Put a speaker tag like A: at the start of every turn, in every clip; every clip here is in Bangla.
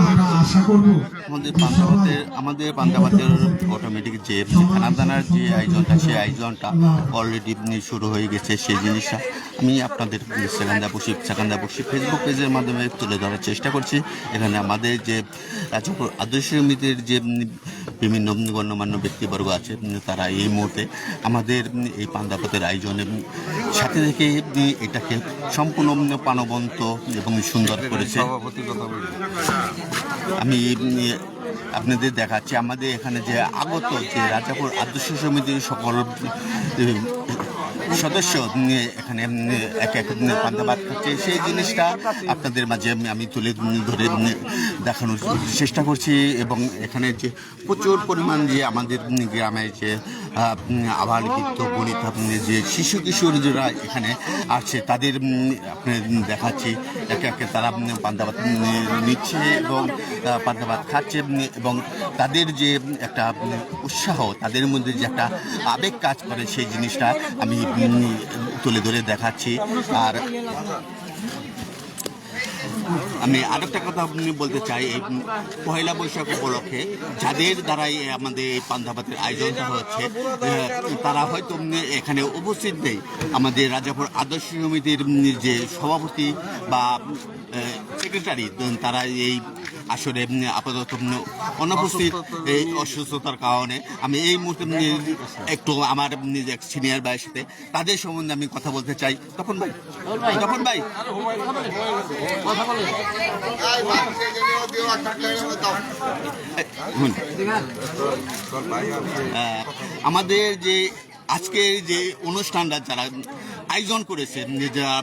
A: আমরা আশা করব
B: আমাদের পান্তাভাতের অটোমেটিক যে খানাদানার যে আয়োজনটা, সেই আয়োজনটা অলরেডি শুরু হয়ে গেছে। সেই জিনিসটা আমি আপনাদের সেকান্দা বসি ফেসবুক পেজের মাধ্যমে তুলে ধরার চেষ্টা করছি। এখানে আমাদের যে রাজপুর আদর্শ সমিতির যে বিভিন্ন গণ্যমান্য ব্যক্তিবর্গ আছে, তারা এই মুহূর্তে আমাদের এই পান্তাভাতের আয়োজনের সাথে থেকে এটাকে সম্পূর্ণ প্রাণবন্ত এবং সুন্দর করেছে। আমি আপনাদের দেখাচ্ছি আমাদের এখানে যে আগত যে রাজাপুর আদর্শ সমিতির সকল সদস্য এখানে এক এক পান্তাভাত খাচ্ছে, সেই জিনিসটা আপনাদের মাঝে আমি তুলে ধরে দেখানোর চেষ্টা করছি। এবং এখানে যে প্রচুর পরিমাণ যে আমাদের গ্রামে যে আবার বৃদ্ধ বনিতা যে শিশু কিশোররা এখানে আসছে, তাদের আপনার দেখাচ্ছি একে একে তারা পান্তাভাত নিচ্ছে এবং পান্তাভাত খাচ্ছে। এবং তাদের যে একটা উৎসাহ, তাদের মধ্যে যে একটা আবেগ কাজ করে, সেই জিনিসটা আমি তুলে ধরে দেখাচ্ছি। আর আমি আরেকটা কথা বলতে চাই, এই পয়লা বৈশাখ উপলক্ষে যাদের দ্বারাই আমাদের এই পান্তাভাতের আয়োজনটা হচ্ছে, তারা হয়তো এখানে উপস্থিত নেই। আমাদের রাজাপুর আদর্শ সমিতির যে সভাপতি বা সেক্রেটারি, তারা এই আসলে আপাতত অনুপস্থিত। এই অসুস্থতার কারণে আমি এই মুহূর্তে একটু আমার সিনিয়র ভাইয়ের সাথে তাদের সম্বন্ধে আমি কথা বলতে চাই। তখন ভাই আমাদের যে আজকের যে অনুষ্ঠানটা যারা আয়োজন করেছেন, যারা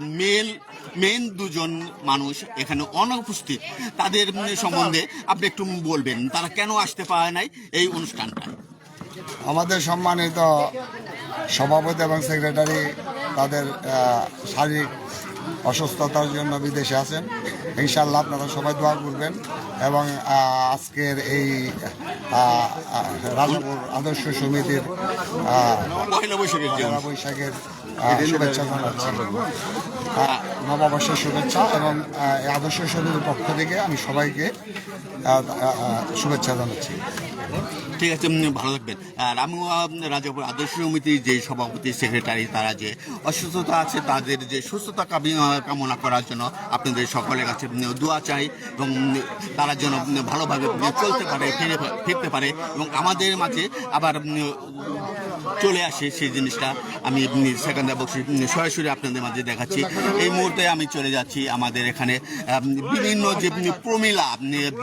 B: মেন দুজন মানুষ এখানে অনুপস্থিত, তাদের সম্বন্ধে আপনি একটু বলবেন, তারা কেন আসতে পারে নাই এই অনুষ্ঠানটায়?
C: আমাদের সম্মানিত সভাপতি এবং সেক্রেটারি তাদের শারীরিক অসুস্থতার জন্য বিদেশে আছেন। ইনশাআল্লাহ আপনারা সবাই দোয়া করবেন এবং আজকের এই রাজাপুর আদর্শ সমিতির
B: পয়লা
C: বৈশাখের শুভেচ্ছা জানাচ্ছি, নববর্ষের শুভেচ্ছা। এবং এই আদর্শ সমিতির পক্ষ থেকে আমি সবাইকে শুভেচ্ছা জানাচ্ছি।
B: ঠিক আছে, ভালো থাকবেন। আর আমিও রাজাপুর আদর্শ সমিতির যে সভাপতি সেক্রেটারি, তারা যে অসুস্থতা আছে, তাদের যে সুস্থতা কামনা করার জন্য আপনাদের সকলের কাছে দোয়া চাই এবং তারা যেন ভালোভাবে চলতে পারে, ফিরতে পারে এবং আমাদের মাঝে আবার চলে আসে, সেই জিনিসটা আমি সেকেন্ডার বক্সি সরাসরি আপনাদের মাঝে দেখাচ্ছি। এই মুহূর্তে আমি চলে যাচ্ছি আমাদের এখানে বিভিন্ন যে প্রমিলা,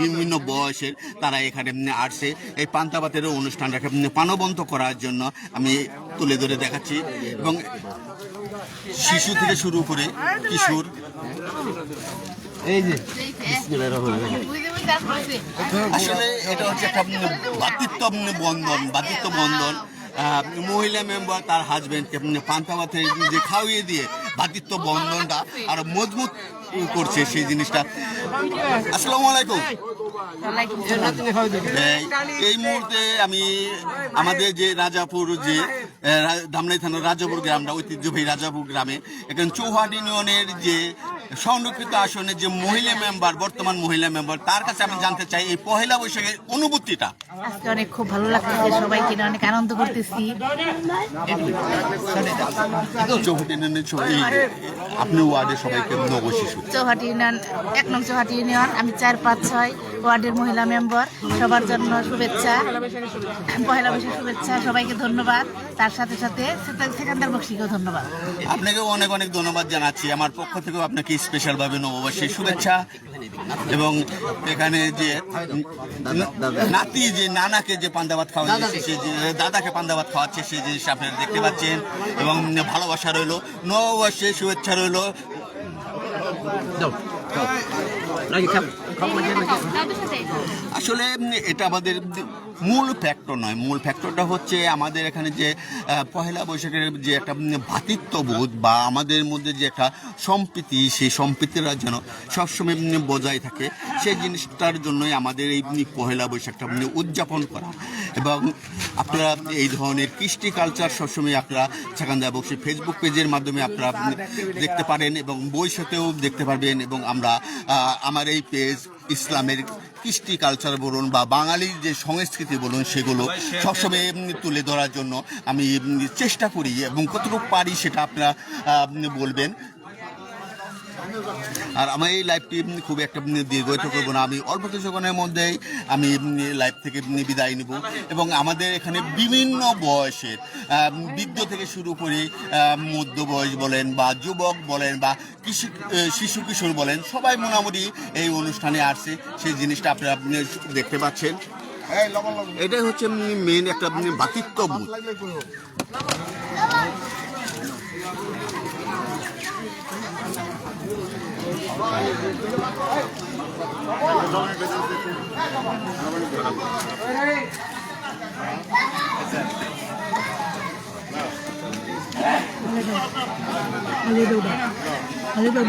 B: বিভিন্ন বয়সের তারা এখানে আসছে এই পান্তাভাতের অনুষ্ঠানটাকে প্রাণবন্ত করার জন্য আমি তুলে ধরে দেখাচ্ছি। এবং শিশু থেকে শুরু করে কিশোর, এই যে আসলে এটা হচ্ছে একটা ভ্রাতৃত্ব বন্ধন। মহিলা মেম্বার তার হাজবেন্ডকে পান্তাভাতে যে খাওয়িয়ে দিয়ে ভ্রাতৃত্ব বন্ধনটা আরো মজবুত করছে, সেই জিনিসটা। আসসালামু আলাইকুম। এই মুহূর্তে আমি আমাদের যে রাজাপুর যে ধামরাই থানার রাজাপুর গ্রামটা, ঐতিহ্যবাহী রাজাপুর গ্রামে, এখানে চৌহাট ইউনিয়নের যে সংরক্ষিত আসনের যে মহিলা মেম্বার, বর্তমান মহিলা মেম্বার, তার কাছে আমি জানতে চাই এই পহেলা বৈশাখের অনুভূতিটা।
D: আজকে অনেক খুব ভালো লাগতেছে, সবাইকে অনেক আনন্দ করতেছি।
B: আপনি ওয়ার্ডের সবাইকে নবশিশু
D: চৌহাটি ইউনিয়ন 1 নং চৌহাটি ইউনিয়ন, আমি 4, 5, 6 ওয়ার্ডের মহিলা মেম্বার। সবার জন্য শুভেচ্ছা, পহেলা বৈশাখ শুভেচ্ছা, সবাইকে ধন্যবাদ। তার সাথে সাথে সেকেন্ডার বক্সিকেও ধন্যবাদ।
B: আপনাকে অনেক অনেক ধন্যবাদ জানাচ্ছি আমার পক্ষ থেকেও আপনাকে স্পেশালভাবে নববর্ষের শুভেচ্ছা। এবং এখানে যে নাতি যে নানাকে যে পান্তাভাত খাওয়াচ্ছে, সে দাদাকে পান্তাভাত খাওয়াচ্ছে, সেই জিনিস আপনারা দেখতে পাচ্ছেন। এবং ভালোবাসা রইল, নববর্ষের শুভেচ্ছা রইল। আসলে এটা আমাদের মূল ফ্যাক্টর নয়, মূল ফ্যাক্টরটা হচ্ছে আমাদের এখানে যে পহেলা বৈশাখের যে একটা ভ্রাতৃত্ববোধ বা আমাদের মধ্যে যে একটা সম্প্রীতি, সেই সম্প্রীতিটা যেন সবসময় বজায় থাকে, সেই জিনিসটার জন্যই আমাদের এই পহেলা বৈশাখটা উদযাপন করা। এবং আপনারা এই ধরনের কৃষ্টি কালচার সবসময় আপনারা সেকেন্ডার বক্সি ফেসবুক পেজের মাধ্যমে আপনারা দেখতে পারেন এবং বই সাথেও দেখতে পারবেন। এবং আমরা আমার এই পেজ ইসলামের কৃষ্টি কালচার বলুন বা বাঙালির যে সংস্কৃতি বলুন সেগুলো সবসময় তুলে ধরার জন্য আমি চেষ্টা করি এবং কতটুকু পারি সেটা আপনারা বলবেন। আর আমার এই লাইভটি খুব একটা দীর্ঘায়িত করবো না, আমি অল্প কিছুক্ষণের মধ্যেই আমি লাইভ থেকে বিদায় নেব। এবং আমাদের এখানে বিভিন্ন বয়সের বৃদ্ধ থেকে শুরু করে মধ্য বয়স বলেন বা যুবক বলেন বা শিশু কিশোর বলেন, সবাই মোটামুটি এই অনুষ্ঠানে আসছে, সেই জিনিসটা আপনারা দেখতে পাচ্ছেন। এটাই হচ্ছে মেন একটা ভ্রাতৃত্ববোধ।
A: Halido.